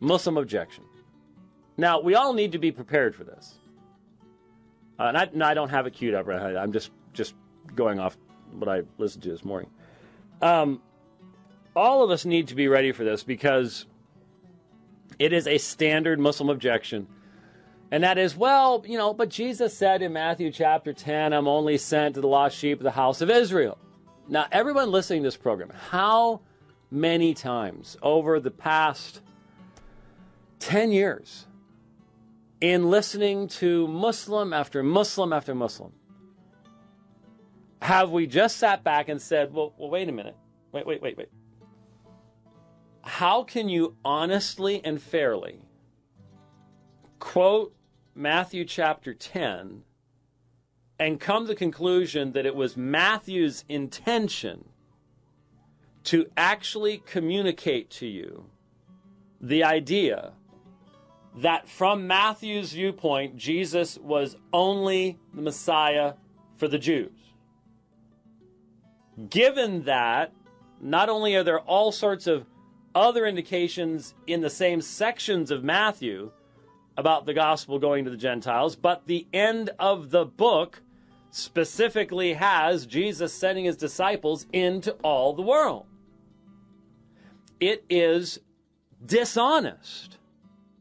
Muslim objection. Now, we all need to be prepared for this. And I don't have it queued up right now. I'm just going off what I listened to this morning. All of us need to be ready for this because it is a standard Muslim objection. And that is, well, but Jesus said in Matthew chapter 10, I'm only sent to the lost sheep of the house of Israel. Now, everyone listening to this program, how many times over the past 10 years in listening to Muslim after Muslim after Muslim, have we just sat back and said, well, wait a minute. Wait. How can you honestly and fairly quote Matthew chapter 10 and come to the conclusion that it was Matthew's intention to actually communicate to you the idea that from Matthew's viewpoint, Jesus was only the Messiah for the Jews? Given that, not only are there all sorts of other indications in the same sections of Matthew about the gospel going to the Gentiles, but the end of the book specifically has Jesus sending his disciples into all the world. It is dishonest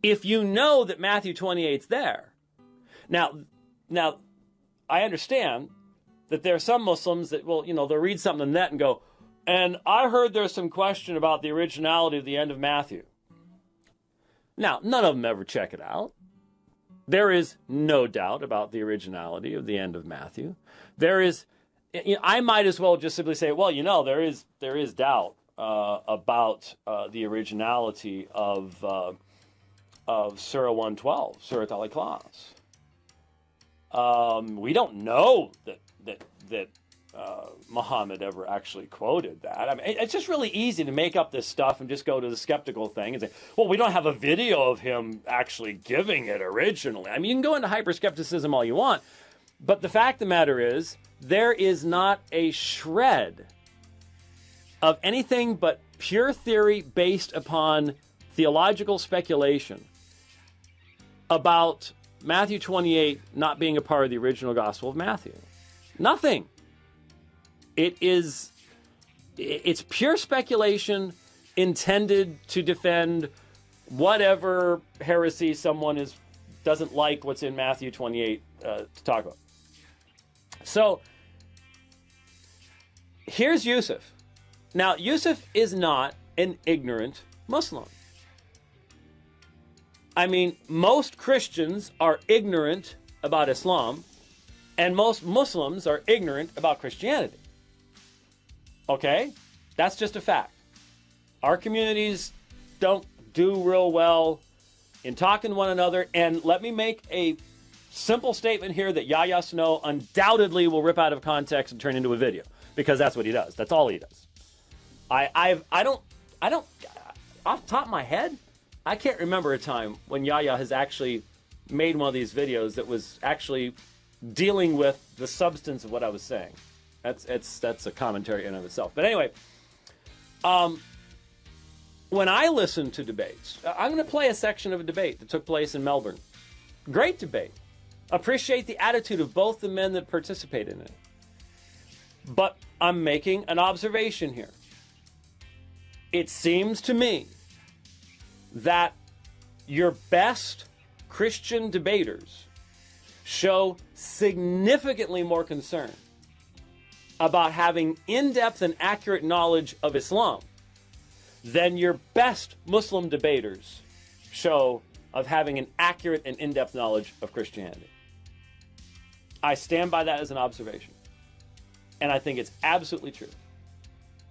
if you know that Matthew 28's there. Now, I understand that there are some Muslims that will, they'll read something in the net and go, and I heard there's some question about the originality of the end of Matthew. Now, none of them ever check it out. There is no doubt about the originality of the end of Matthew. There is, I might as well just simply say, well, there is doubt about the originality of Surah 112, Surah Al-Ikhlas. We don't know that Muhammad ever actually quoted that. I mean, it's just really easy to make up this stuff and just go to the skeptical thing and say, well, we don't have a video of him actually giving it originally. I mean, you can go into hyper-skepticism all you want, but the fact of the matter is, there is not a shred of anything but pure theory based upon theological speculation about Matthew 28 not being a part of the original Gospel of Matthew. Nothing. It's pure speculation intended to defend whatever heresy someone doesn't like what's in Matthew 28 to talk about. So here's Yusuf. Now, Yusuf is not an ignorant Muslim. I mean, most Christians are ignorant about Islam, and most Muslims are ignorant about Christianity. Okay? That's just a fact. Our communities don't do real well in talking to one another, and let me make a simple statement here that Yahya Snow undoubtedly will rip out of context and turn into a video, because that's what he does. That's all he does. I don't, off the top of my head, I can't remember a time when Yahya has actually made one of these videos that was actually dealing with the substance of what I was saying. That's a commentary in and of itself. But anyway, when I listen to debates, I'm going to play a section of a debate that took place in Melbourne. Great debate. Appreciate the attitude of both the men that participated in it. But I'm making an observation here. It seems to me that your best Christian debaters show significantly more concern about having in-depth and accurate knowledge of Islam than your best Muslim debaters show of having an accurate and in-depth knowledge of Christianity. I stand by that as an observation. And I think it's absolutely true.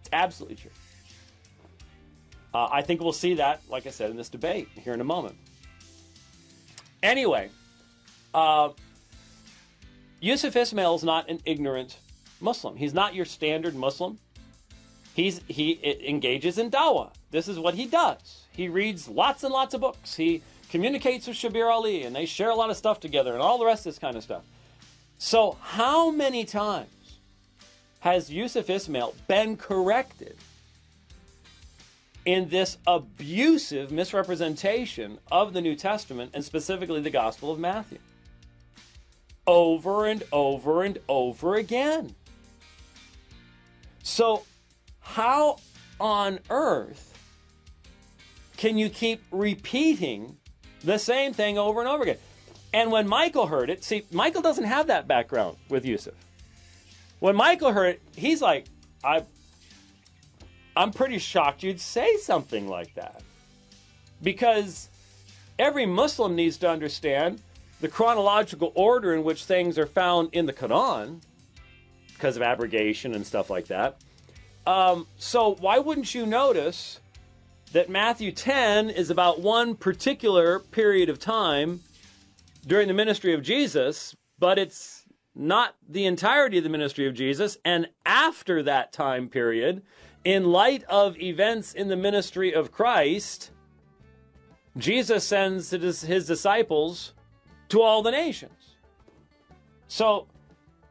It's absolutely true. I think we'll see that, like I said, in this debate here in a moment. Anyway, Yusuf Ismail is not an ignorant Muslim. He's not your standard Muslim. He engages in dawah. This is what he does. He reads lots and lots of books. He communicates with Shabir Ali, and they share a lot of stuff together and all the rest of this kind of stuff. So how many times has Yusuf Ismail been corrected in this abusive misrepresentation of the New Testament, and specifically the Gospel of Matthew. Over and over and over again. So, how on earth can you keep repeating the same thing over and over again? And when Michael heard it, see, Michael doesn't have that background with Yusuf. When Michael heard it, he's like, I'm pretty shocked you'd say something like that. Because every Muslim needs to understand the chronological order in which things are found in the Quran, because of abrogation and stuff like that. So why wouldn't you notice that Matthew 10 is about one particular period of time during the ministry of Jesus, but it's not the entirety of the ministry of Jesus. And after that time period, in light of events in the ministry of Christ, Jesus sends his disciples to all the nations. So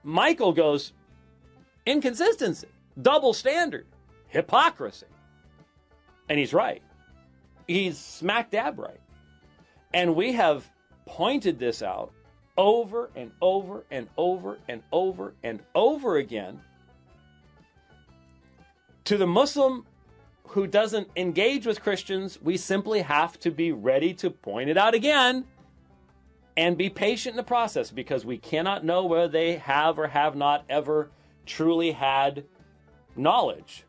Michael goes, inconsistency, double standard, hypocrisy. And he's right. He's smack dab right. And we have pointed this out over and over and over and over and over again to the Muslim who doesn't engage with Christians. We simply have to be ready to point it out again and be patient in the process, because we cannot know whether they have or have not ever truly had knowledge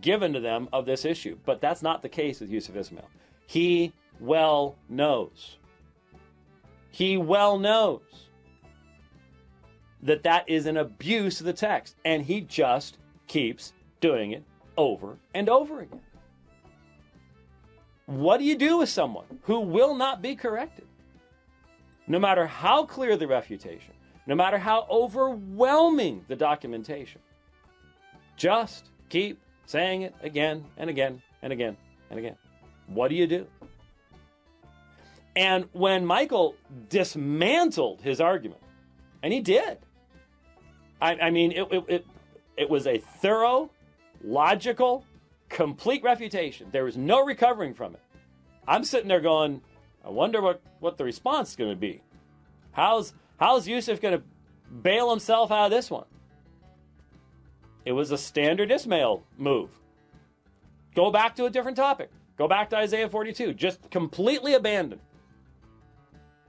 given to them of this issue. But that's not the case with Yusuf Ismail. He well knows. He well knows that that is an abuse of the text, and he just keeps doing it over and over again. What do you do with someone who will not be corrected? No matter how clear the refutation, no matter how overwhelming the documentation, just keep saying it again and again and again and again. What do you do? And when Michael dismantled his argument, and he did, I mean, it was a thorough, logical, complete refutation. There was no recovering from it. I'm sitting there going, I wonder what the response is going to be. How's Yusuf going to bail himself out of this one? It was a standard Ismail move. Go back to a different topic. Go back to Isaiah 42. Just completely abandon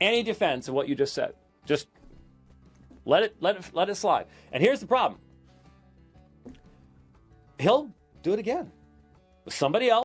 any defense of what you just said. Just let it slide. And here's the problem. He'll do it again with somebody else.